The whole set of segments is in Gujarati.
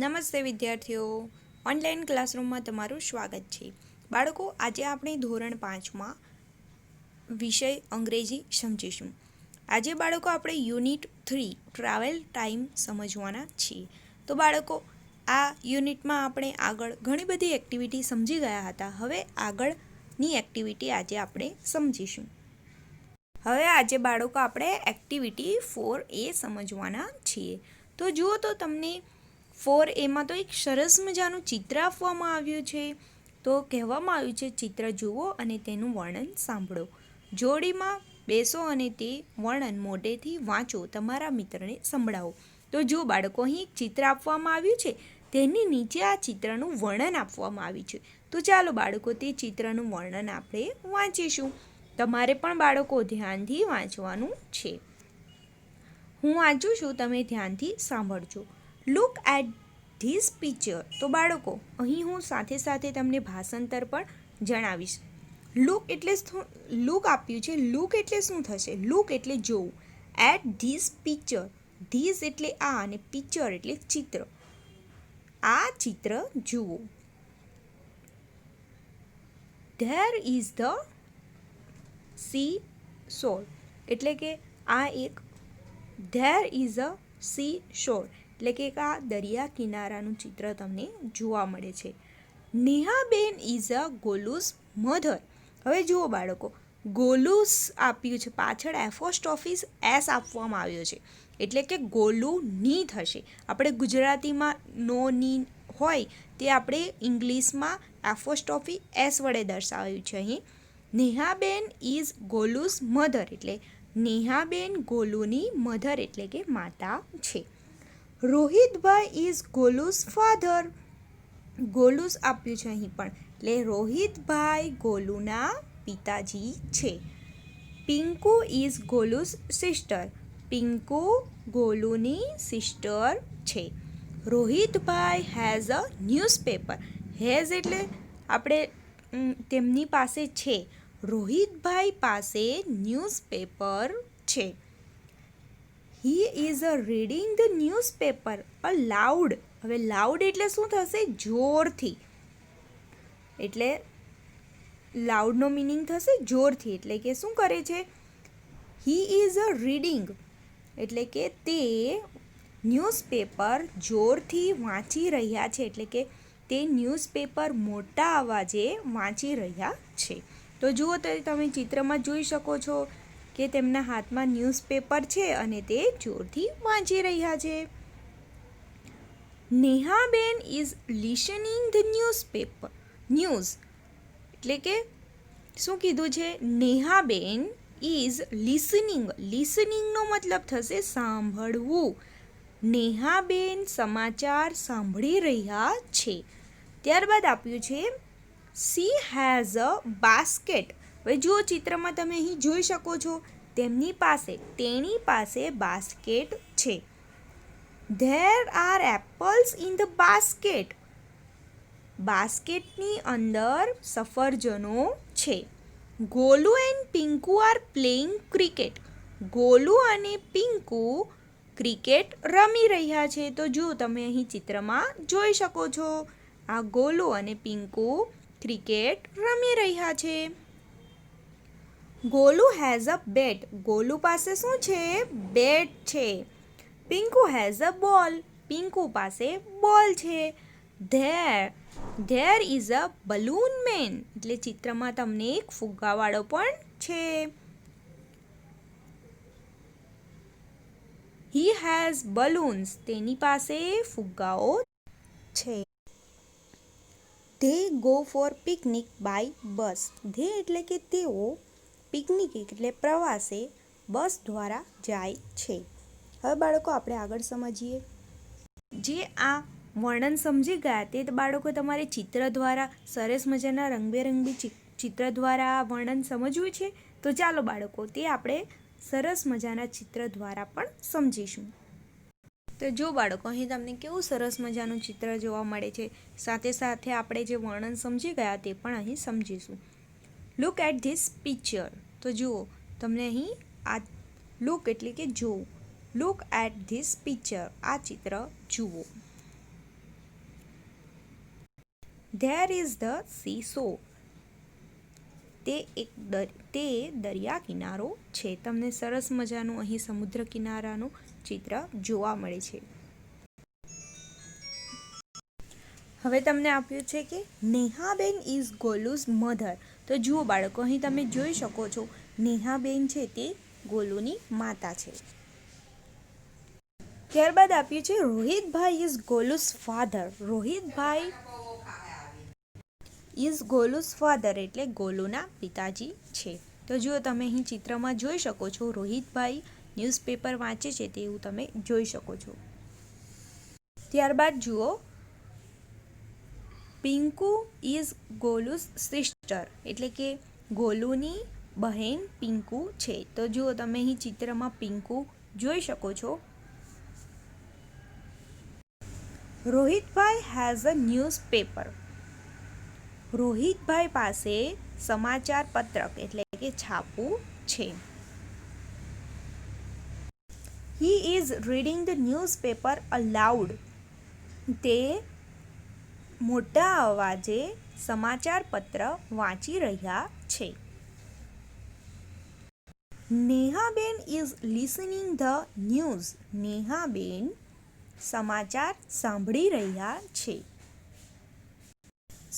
નમસ્તે વિદ્યાર્થીઓ, ઓનલાઈન ક્લાસરૂમમાં તમારું સ્વાગત છે. બાળકો, આજે આપણે ધોરણ 5માં વિષય અંગ્રેજી સમજીશું. આજે બાળકો આપણે યુનિટ 3 ટ્રાવેલ ટાઈમ સમજવાના છીએ. તો બાળકો, આ યુનિટમાં આપણે આગળ ઘણી બધી એક્ટિવિટી સમજી ગયા હતા. હવે આગળની એક્ટિવિટી આજે આપણે સમજીશું. હવે આજે બાળકો આપણે એક્ટિવિટી 4A સમજવાના છીએ. તો જુઓ, તો તમને 4Aમાં તો એક સરસ મજાનું ચિત્ર આપવામાં આવ્યું છે. તો કહેવામાં આવ્યું છે, ચિત્ર જુઓ અને તેનું વર્ણન સાંભળો. જોડીમાં બેસો અને તે વર્ણન મોઢેથી વાંચો, તમારા મિત્રને સંભળાવો. તો જો બાળકો, અહીં એક ચિત્ર આપવામાં આવ્યું છે, તેની નીચે આ ચિત્રનું વર્ણન આપવામાં આવ્યું છે. તો ચાલો બાળકો, તે ચિત્રનું વર્ણન આપણે વાંચીશું. તમારે પણ બાળકો ધ્યાનથી વાંચવાનું છે. હું વાંચું છું, તમે ધ્યાનથી સાંભળજો. Look at this picture. તો બાળકો, અહીં હું સાથે સાથે તમને ભાષાંતર પણ જણાવીશ. લુક એટલે લુક આપ્યું છે. લુક એટલે શું થશે? લુક એટલે જોવું. At this picture. ધીસ એટલે આ અને પિક્ચર એટલે ચિત્ર. આ ચિત્ર જુઓ. There is the sea shore. એટલે કે આ એક there is a sea shore એટલે કે આ દરિયા કિનારાનું ચિત્ર તમને જોવા મળે છે. નેહાબેન ઇઝ અ ગોલુસ મધર. હવે જુઓ બાળકો, ગોલુસ આપ્યું છે, પાછળ એપોસ્ટ્રોફી એસ આપવામાં આવ્યો છે, એટલે કે ગોલુની થશે. આપણે ગુજરાતીમાં નો ની હોય તે આપણે ઇંગ્લિશમાં એપોસ્ટ્રોફી એસ વડે દર્શાવ્યું છે. અહીં નેહાબેન ઇઝ ગોલુસ મધર એટલે નેહાબેન ગોલુની મધર એટલે કે માતા છે. રોહિતભાઈ ઇઝ ગોલુસ ફાધર. ગોલુસ આપ્યું છે અહીં પણ, એટલે રોહિતભાઈ ગોલુના પિતાજી છે. Pinku is Golu's sister. પિંકુ ગોલુની સિસ્ટર છે. રોહિતભાઈ હેઝ અ ન્યૂઝપેપર. હેઝ એટલે આપણે તેમની પાસે છે. રોહિતભાઈ પાસે ન્યૂઝપેપર છે. He is a reading the newspaper aloud. હવે લાઉડ એટલે શું થશે? જોરથી. એટલે લાઉડનો મિનિંગ થશે જોરથી. એટલે કે શું કરે છે? હી ઇઝ અ રીડિંગ એટલે કે તે ન્યૂઝપેપર જોરથી વાંચી રહ્યા છે. એટલે કે તે ન્યૂઝપેપર મોટા અવાજે વાંચી રહ્યા છે. તો જુઓ, તો તમે ચિત્રમાં જોઈ શકો છો કે તેમના હાથમાં ન્યૂઝપેપર છે અને તે જોરથી વાંચી રહ્યા છે. નેહાબેન is listening the newspaper. News એટલે કે શું કીધું છે? નેહાબેન ઇઝ લિસનિંગ. લિસનિંગનો મતલબ થશે સાંભળવું. નેહાબેન સમાચાર સાંભળી રહ્યા છે. ત્યારબાદ આપ્યું છે સી હેઝ અ બાસ્કેટ. હવે જુઓ, ચિત્રમાં તમે અહીં જોઈ શકો છો, તેની પાસે બાસ્કેટ છે. There are apples in the basket. બાસ્કેટની અંદર સફરજનો છે. Golu and Pinku are playing cricket. Golu અને પિંકુ ક્રિકેટ રમી રહ્યા છે. તો જુઓ, તમે અહીં ચિત્રમાં જોઈ શકો છો, આ ગોલુ અને પિંકુ ક્રિકેટ રમી રહ્યા છે. ગોલુ હેઝ અ બેટ. ગોલુ પાસે શું છે? બેટ છે. પિંકુ હેઝ અ બોલ. પિંકુ પાસે બોલ છે. There is a balloon man. એટલે ચિત્રમાં તમને એક ફુગ્ગાવાળો પણ છે. He has balloons. તેની પાસે ફુગ્ગાઓ છે. They go for picnic by bus. They એટલે કે તેઓ, પિકનિક એટલે પ્રવાસે, બસ દ્વારા જાય છે. હવે બાળકો, આપણે આગળ સમજીએ. જે આ વર્ણન સમજી ગયા તે બાળકો તમારે ચિત્ર દ્વારા, સરસ મજાના રંગબેરંગી ચિત્ર દ્વારા આ વર્ણન સમજવું છે. તો ચાલો બાળકો, તે આપણે સરસ મજાના ચિત્ર દ્વારા પણ સમજીશું. તો જો બાળકો, અહીં તમને કેવું સરસ મજાનું ચિત્ર જોવા મળે છે. સાથે સાથે આપણે જે વર્ણન સમજી ગયા તે પણ અહીં સમજીશું. Look at this picture. તો જુઓ, તમને અહીં આ લુક એટલે કે જોવું. Look at this picture. આ ચિત્ર જુઓ. There is the sea shore. તે દરિયા કિનારો છે. તમને સરસ મજાનું અહીં સમુદ્ર કિનારાનું ચિત્ર જોવા મળે છે. હવે તમને આપ્યું છે કે નેહાબેન ઇઝ ગોલુઝ મધર. તો જુઓ બાળકો, અહીં તમે જોઈ શકો છો નેહાબેન છે તે ગોલુની માતા છે. ત્યારબાદ આપ્યું છે રોહિતભાઈ ઇઝ ગોલુઝ ફાધર. રોહિતભાઈ ઇઝ ગોલુઝ ફાધર એટલે ગોલુના પિતાજી છે. તો જુઓ તમે અહીં ચિત્રમાં જોઈ શકો છો રોહિતભાઈ ન્યૂઝપેપર વાંચે છે તેવું તમે જોઈ શકો છો. ત્યારબાદ જુઓ પિંકુ ઇઝ ગોલુઝ સિસ્ટર એટલે કે ગોલુની બહેન પિંકુ છે. તો જુઓ તમે અહીં ચિત્રમાં પિંકુ જોઈ શકો છો. રોહિતભાઈ હેઝ અ ન્યૂઝપેપર. રોહિતભાઈ પાસે સમાચાર પત્રક એટલે કે છાપું છે. He is reading the newspaper allowed. તે મોટા અવાજે સમાચાર પત્ર વાંચી રહ્યા છે. નેહાબેન ઇઝ લિસનિંગ ધ ન્યૂઝ. નેહાબેન સમાચાર સાંભળી રહ્યા છે.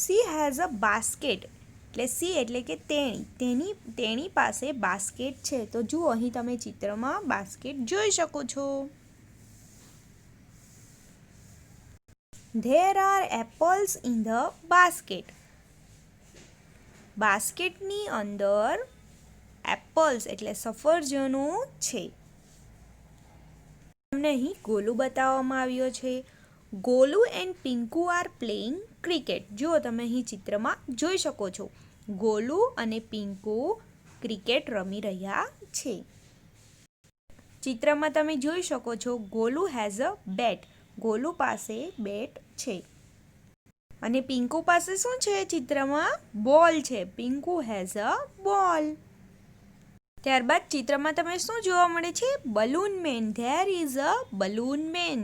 સી હેઝ અ બાસ્કેટ એટલે સી એટલે કે તેણી પાસે બાસ્કેટ છે. તો જુઓ અહીં તમે ચિત્રમાં બાસ્કેટ જોઈ શકો છો. There are apples in the basket. બાસ્કેટની અંદર એપલ્સ એટલે સફરજનો છે. તમને અહીં ગોલુ બતાવવામાં આવ્યો છે. Golu and Pinku are playing cricket. જુઓ તમે અહીં ચિત્રમાં જોઈ શકો છો ગોલુ અને પિંકુ ક્રિકેટ રમી રહ્યા છે. ચિત્રમાં તમે જોઈ શકો છો ગોલુ હેઝ અ બેટ. ગોલુ પાસે બેટ છે અને પિંકુ પાસે શું છે? ચિત્રમાં બોલ છે. પિંકુ હેઝ અ બોલ. ત્યારબાદ ચિત્રમાં તમે શું જોવા મળે છે? Balloon man. There is a balloon main.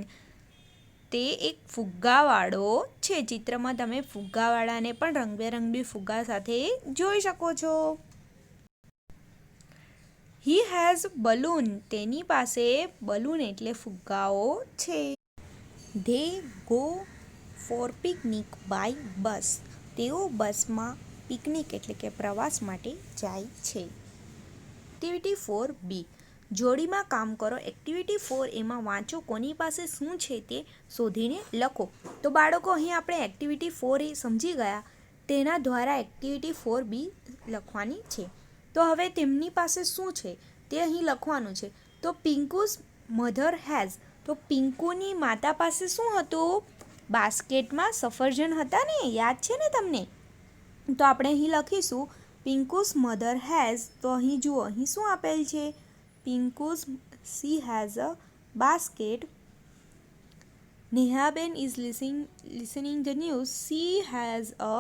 તે એક ફુગ્ગાવાળો છે. ચિત્રમાં તમે ફુગ્ગાવાળાને પણ રંગબેરંગી ફુગ્ગા સાથે જોઈ શકો છો. He has balloon. તેની પાસે બલૂન એટલે ફુગ્ગાઓ છે. They go for picnic by bus. તેઓ બસમાં પિકનિક એટલે કે પ્રવાસ માટે જાય છે. Activity 4B. જોડીમાં કામ કરો. એક્ટિવિટી 4 એમાં વાંચો કોની પાસે શું છે તે શોધીને લખો. તો બાળકો અહીં આપણે એક્ટિવિટી 4A સમજી ગયા. તેના દ્વારા એક્ટિવિટી 4B લખવાની છે. તો હવે તેમની પાસે શું છે તે અહીં લખવાનું છે. તો પિંકુસ મધર હેઝ. તો પિંકુની માતા પાસે શું હતું? બાસ્કેટમાં સફરજન હતા ને, યાદ છે ને તમને? તો આપણે અહીં લખીશું પિંકુસ મધર હેઝ. તો અહીં જુઓ અહીં શું આપેલ છે? Pinku's she has a basket. Nehaben is listening the news. She has a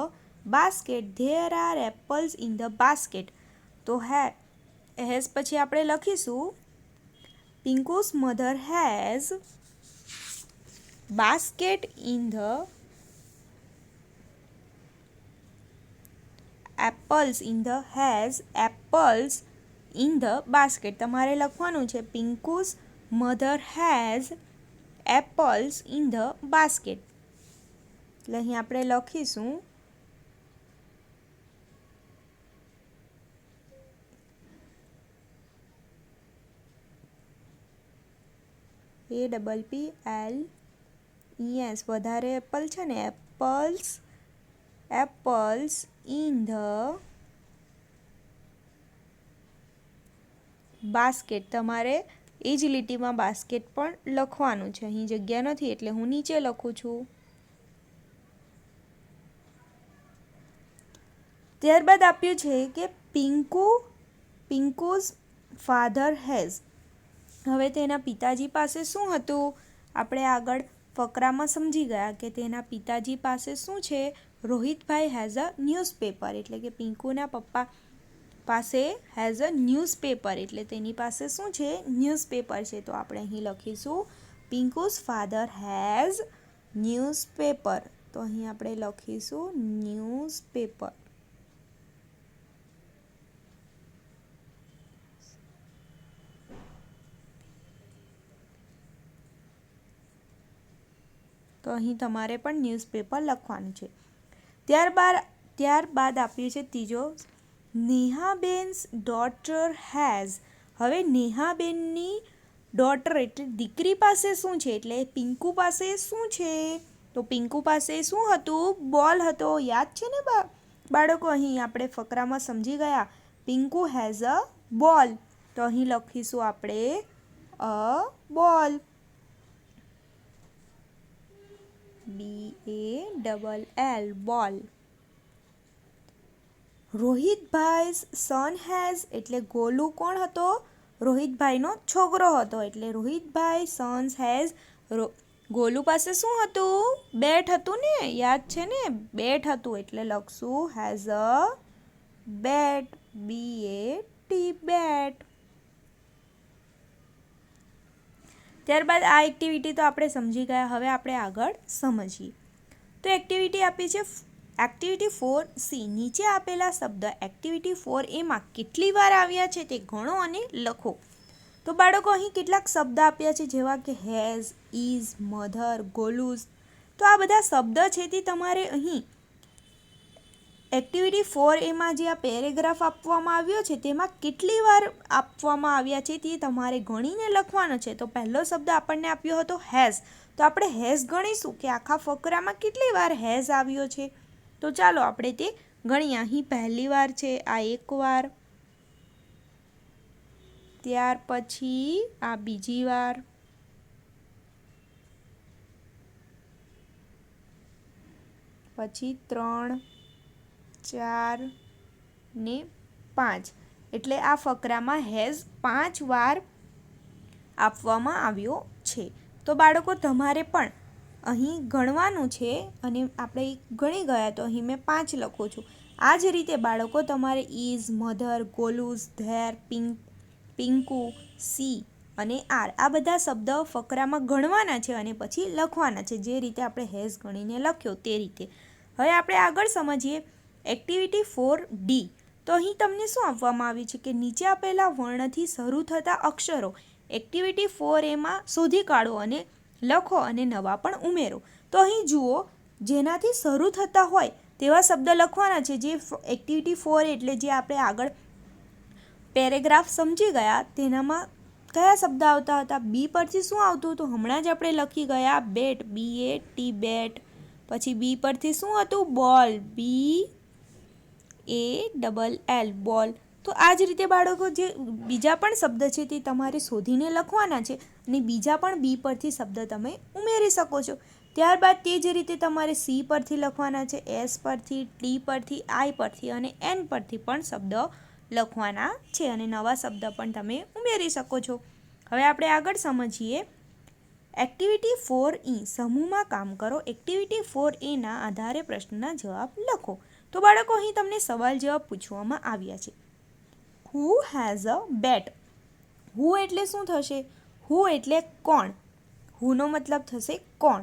basket. There are apples in the basket. તો હેઝ પછી આપણે લખીશું Pinku's mother has basket in the apples in the basket. તમારે લખવાનું છે Pinku's mother has apples in the basket. એટલે અહીં આપણે લખીશું APPLES. વધારે એપલ છે ને, એપલ્સ ઇન ધ બાસ્કેટ. તમારે એ જ લીટીમાં બાસ્કેટ પણ લખવાનું છે. અહીં જગ્યા નથી એટલે હું નીચે લખું છું. ત્યારબાદ આપ્યું છે કે પિંકુઝ ફાધર હેઝ. હવે તેના પિતાજી પાસે શું હતું? આપણે આગળ ફકરામાં સમજી ગયા કે તેના પિતાજી પાસે શું છે? રોહિતભાઈ હેઝ અ ન્યૂઝપેપર એટલે કે પિંકુના પપ્પા પાસે હેઝ અ ન્યૂઝપેપર એટલે તેની પાસે શું છે? ન્યૂઝપેપર છે. તો આપણે અહીં લખીશું પિંકુઝ ફાધર હેઝ ન્યૂઝપેપર. તો અહીં આપણે લખીશું ન્યૂઝપેપર. તો અહીં તમારે પણ ન્યૂઝપેપર લખવાનું છે. ત્યારબાદ આપ્યું છે ત્રીજો, નેહાબેન્સ ડોટર હેઝ. હવે નેહાબેનની ડોટર એટલે દીકરી પાસે શું છે? એટલે પિંકુ પાસે શું છે? તો પિંકુ પાસે શું હતું? બોલ હતો. યાદ છે ને બાળકો? અહીં આપણે ફકરામાં સમજી ગયા. પિંકુ હેઝ અ બોલ. તો અહીં લખીશું આપણે અ બોલ. BALL બોલ. રોહિતભાઈ સન હેઝ એટલે ગોલુ કોણ હતો? રોહિતભાઈનો છોકરો હતો. એટલે રોહિતભાઈ સન્સ હેઝ, ગોલુ પાસે શું હતું? બેટ હતું ને? યાદ છે ને? બેટ હતું. એટલે લખશું હેઝ અ બેટ. BAT બેટ. ત્યારબાદ આ એક્ટિવિટી તો આપણે સમજી ગયા. હવે આપણે આગળ સમજીએ. તો એક્ટિવિટી આપી છે એક્ટિવિટી 4C. નીચે આપેલા શબ્દ એક્ટિવિટી 4Aમાં કેટલી વાર આવ્યા છે તે ગણો અને લખો. તો બાળકો અહીં કેટલાક શબ્દ આપ્યા છે, જેવા કે હેઝ, ઇઝ, મધર, ગોલુઝ. તો આ બધા શબ્દ છે તે તમારે અહીં એક્ટિવિટી 4Aમાં જે આ પેરેગ્રાફ આપવામાં આવ્યો છે તેમાં કેટલી વાર આપવામાં આવ્યા છે તે તમારે ગણીને લખવાનો છે. તો પહેલો શબ્દ આપણને આપ્યો હતો હેઝ. તો આપણે હેઝ ગણીશું કે આખા ફકરામાં કેટલી વાર હેઝ આવ્યો છે. તો ચાલો આપણે તે ગણીએ. અહીં પહેલી વાર છે, આ એક વાર. ત્યાર પછી આ બીજી વાર. પછી 3, 4 ને 5. એટલે આ ફકરામાં હેઝ 5 વાર આપવામાં આવ્યો છે. તો બાળકો તમારે પણ અહીં ગણવાનું છે અને આપણે ગણી ગયા. તો અહીં મેં 5 લખું છું. આ જ રીતે બાળકો તમારે is, mother, Golu's, there, Pinku, C અને આર આ બધા શબ્દ ફકરામાં ગણવાના છે અને પછી લખવાના છે, જે રીતે આપણે હેઝ ગણીને લખ્યો તે રીતે. હવે આપણે આગળ સમજીએ એક્ટિવિટી 4D. તો અહીં તમને શું આપવામાં આવ્યું છે કે નીચે આપેલા વર્ણથી શરૂ થતા અક્ષરો એક્ટિવિટી 4Aમાં શોધી કાઢો અને લખો અને નવા પણ ઉમેરો. તો અહીં જુઓ, જેનાથી શરૂ થતા હોય તેવા શબ્દ લખવાના છે. જે એક્ટિવિટી 4 એટલે જે આપણે આગળ પેરેગ્રાફ સમજી ગયા તેનામાં કયા શબ્દ આવતા હતા? બી પરથી શું આવતું હતું? હમણાં જ આપણે લખી ગયા બેટ. BAT બેટ. પછી બી પરથી શું હતું? બોલ. BALL બોલ. તો આ જ રીતે બાળકો જે બીજા પણ શબ્દ છે તે તમારે શોધીને લખવાના છે અને બીજા પણ બી પરથી શબ્દ તમે ઉમેરી શકો છો. ત્યારબાદ તે જ રીતે તમારે સી પરથી લખવાના છે, એસ પરથી, ટી પરથી, આઈ પરથી અને એન પરથી પણ શબ્દ લખવાના છે અને નવા શબ્દ પણ તમે ઉમેરી શકો છો. હવે આપણે આગળ સમજીએ એક્ટિવિટી 4E. સમૂહમાં કામ કરો. એક્ટિવિટી 4Aના આધારે પ્રશ્નના જવાબ લખો. તો બાળકો અહીં તમને સવાલ જવાબ પૂછવામાં આવ્યા છે. હુ હેઝ અ બેટ. હુ એટલે શું થશે? હુ એટલે કોણ. હુનો મતલબ થશે કોણ.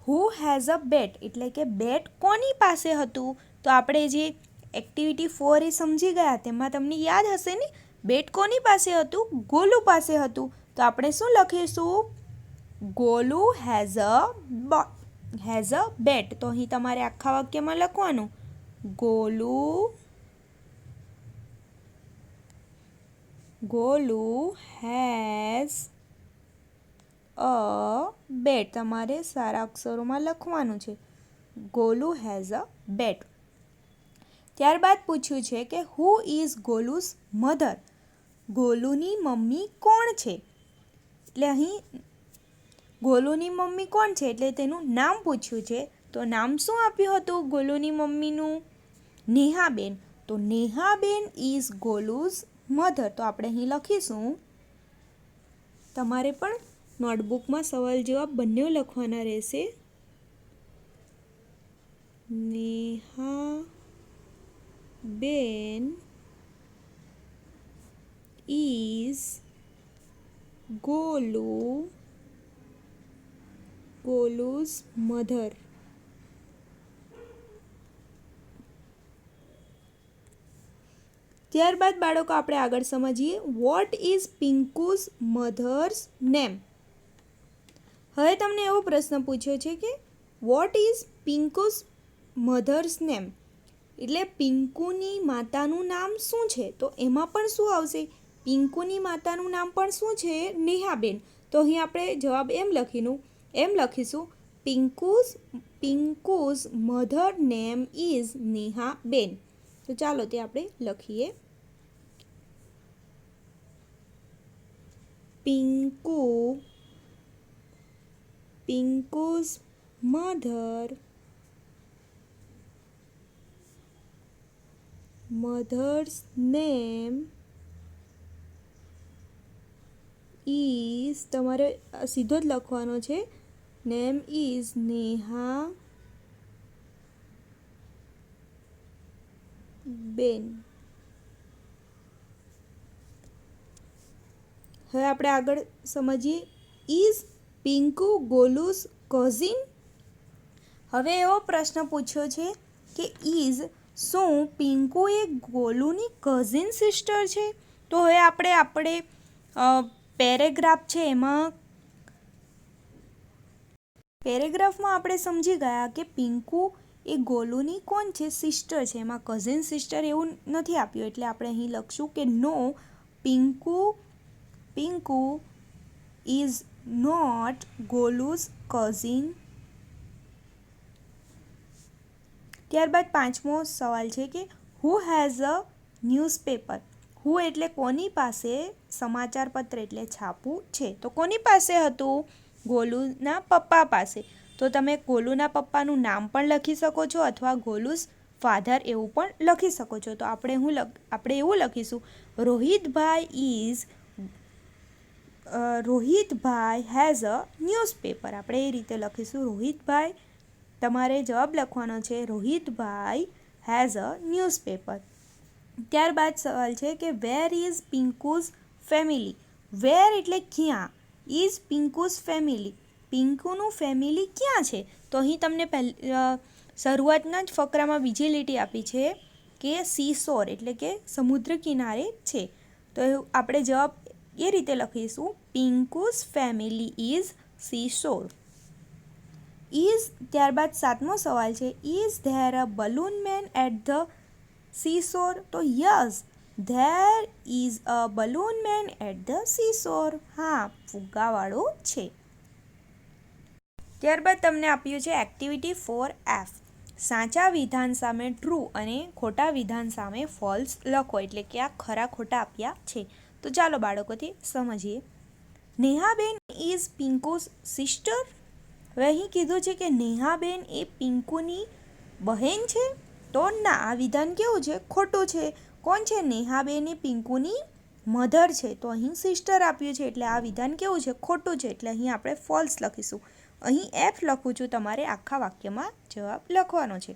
હુ હેઝ અ બેટ એટલે કે બેટ કોની પાસે હતું? તો આપણે જે એક્ટિવિટી 4A સમજી ગયા તેમાં તમને યાદ હશે ને, બેટ કોની પાસે હતું? ગોલુ પાસે હતું. તો આપણે શું લખીશું? ગોલુ હેઝ અ બેટ. તો અહીં તમારે આખા વાક્યમાં લખવાનું ગોલુ હેઝ અ બેટ. તમારે સારા અક્ષરોમાં લખવાનું છે. Golu has a bat. ત્યારબાદ પૂછ્યું છે કે હુ ઇઝ ગોલુઝ મધર. ગોલુની મમ્મી કોણ છે? એટલે અહીં ગોલુની મમ્મી કોણ છે એટલે તેનું નામ પૂછ્યું છે. તો નામ શું આપ્યું હતું ગોલુની મમ્મીનું? નેહાબેન. તો નેહાબેન ઇઝ ગોલુઝ મધર. તો આપણે અહીં લખીશું. તમારે પણ નોટબુકમાં સવાલ જવાબ બંને લખવાના રહેશે. નેહાબેન ઇઝ ગોલુઝ મધર. ત્યારબાદ બાળકો આપણે આગળ સમજીએ what is Pinku's mother's name. હવે તમને એવો પ્રશ્ન પૂછ્યો છે કે what is Pinku's mother's name, એટલે પિંકુની માતાનું નામ શું છે? તો એમાં પણ શું આવશે? પિંકુની માતાનું નામ પણ શું છે? નેહાબેન. તો અહીં આપણે જવાબ એમ લખીશું પિંકુઝ મધર નેમ ઇઝ નેહાબેન. તો ચાલો તે આપણે લખીએ. પિંકુઝ મધર્સ નેમ ઇઝ, તમારે સીધો જ લખવાનો છે, નેમ ઇઝ નેહાબેન. હવે આપણે આગળ સમજીએ ઇઝ પિંકુ ગોલુઝ કઝિન. હવે એવો પ્રશ્ન પૂછ્યો છે કે ઇઝ, શું પિંકુ એ ગોલુની કઝિન સિસ્ટર છે? તો હવે આપણે પેરેગ્રાફ છે પેરેગ્રાફમાં આપણે સમજી ગયા કે પિંકુ એ ગોલુની કોણ છે? સિસ્ટર છે. એમાં કઝિન સિસ્ટર એવું નથી આપ્યું, એટલે આપણે અહીં લખશું કે no, Pinku is not Golu's cousin. ત્યારબાદ 5મો સવાલ છે કે હુ હેઝ અ ન્યૂઝપેપર. હુ એટલે કોની પાસે સમાચાર પત્ર એટલે છાપું છે? તો કોની પાસે હતું? ગોલુના પપ્પા પાસે. તો તમે ગોલુના પપ્પાનું નામ પણ લખી શકો છો અથવા ગોલુઝ ફાધર એવું પણ લખી શકો છો. તો આપણે એવું લખીશું રોહિતભાઈ હેઝ અ ન્યૂઝપેપર. આપણે એ રીતે લખીશું રોહિતભાઈ. તમારે જવાબ લખવાનો છે રોહિતભાઈ હેઝ અ ન્યૂઝપેપર. ત્યારબાદ સવાલ છે કે વેર ઇઝ પિંકુઝ ફેમિલી. વેર એટલે ક્યાં, ઇઝ પિંકુઝ ફેમિલી, પિંકુનું ફેમિલી ક્યાં છે? તો અહીં તમને શરૂઆતના જ ફકરામાં બીજી લીટી આપી છે કે સીશોર એટલે કે સમુદ્ર કિનારે છે. તો આપણે જવાબ એ રીતે લખીશું પિંકુઝ ફેમિલી ઇઝ સીશોર. ત્યારબાદ 7મો સવાલ છે is there a balloon man at the seashore. તો yes, there is a balloon man at the seashore. હા, ફુગ્ગાવાળો છે. ત્યારબાદ તમને આપ્યું છે એક્ટિવિટી 4F. સાચા વિધાન સામે ટ્રુ અને ખોટા વિધાન સામે ફોલ્સ લખો, એટલે કે આ ખરા ખોટા આપ્યા છે. તો ચાલો બાળકોથી સમજીએ. નેહાબેન ઇઝ પિંકુઝ સિસ્ટર. હવે અહીં કીધું છે કે નેહાબેન એ પિંકુની બહેન છે. તો ના, આ વિધાન કેવું છે? ખોટું છે. કોણ છે? નેહાબેન એ પિંકુની મધર છે. તો અહીં સિસ્ટર આપ્યું છે, એટલે આ વિધાન કેવું છે? ખોટું છે. એટલે અહીં આપણે ફોલ્સ લખીશું. અહીં F લખું છું, તમારે આખા વાક્યમાં જવાબ લખવાનો છે.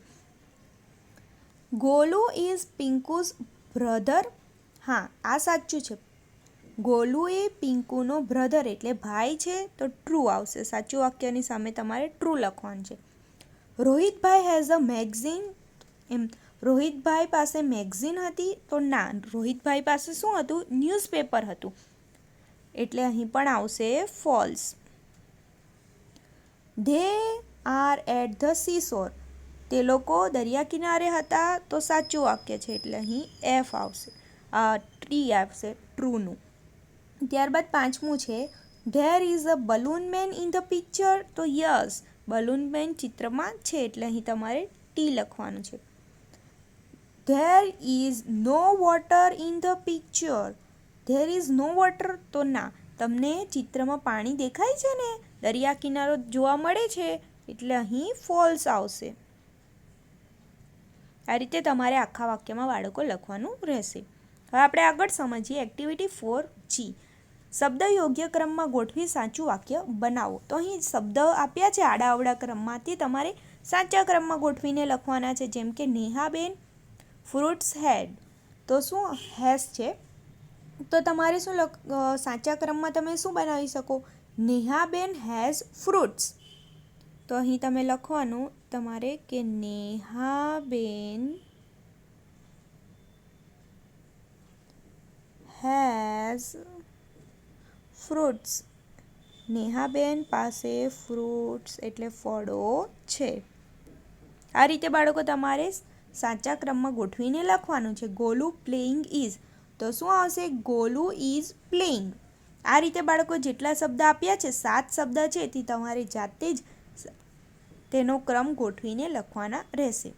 Golu is Pinku's brother. હા, આ સાચું છે. ગોલુ એ પિંકુનો બ્રધર એટલે ભાઈ છે, તો ટ્રુ આવશે. સાચું વાક્યની સામે તમારે ટ્રુ લખવાનું છે. રોહિતભાઈ હેઝ અ મેગઝીન. રોહિતભાઈ પાસે મેગઝીન હતી. તો ના, રોહિતભાઈ પાસે શું હતું? ન્યૂઝપેપર હતું. એટલે અહીં પણ આવશે false. They are at the seashore. તે લોકો દરિયા કિનારે હતા. તો સાચું વાક્ય છે, એટલે અહીં F આવશે, ટ્રી આવશે ટ્રુનું. ત્યારબાદ 5મું છે there is a balloon man in the picture. તો યસ, બલૂન મેન ચિત્રમાં છે, એટલે અહીં તમારે ટી લખવાનું છે. There is no water in the picture. There is no water. તો ના, તમને ચિત્રમાં પાણી દેખાય છે ને, દરિયા કિનારો જોવા મળે છે, એટલે અહીં ફોલ્સ આવશે. આ રીતે તમારે આખા વાક્યમાં બાળકો લખવાનું રહેશે. હવે આપણે આગળ સમજીએ એક્ટિવિટી 4G. શબ્દ યોગ્ય ક્રમમાં ગોઠવી સાચું વાક્ય બનાવો. તો અહીં શબ્દ આપ્યા છે આડાઅવળા ક્રમમાં, તે તમારે સાચા ક્રમમાં ગોઠવીને લખવાના છે. જેમ કે નેહાબેન ફ્રૂટ્સ હેડ. તો શું હેઝ છે? તો તમારે શું સાચા ક્રમમાં તમે શું બનાવી શકો? નેહાબેન હેઝ ફ્રૂટ્સ. તો અહીં તમે લખવાનું તમારે કે નેહાબેન હેઝ ફ્રૂટ્સ. નેહાબેન પાસે ફ્રૂટ્સ એટલે ફળો છે. આ રીતે બાળકો તમારે સાચા ક્રમમાં ગોઠવીને લખવાનું છે. ગોલુ પ્લેઇંગ ઇઝ, તો શું આવશે? Golu is playing. આ રીતે બાળકો જેટલા શબ્દ આપ્યા છે, 7 શબ્દ છે, તે તમારે જાતે જ તેનો ક્રમ ગોઠવીને લખવાના રહેશે.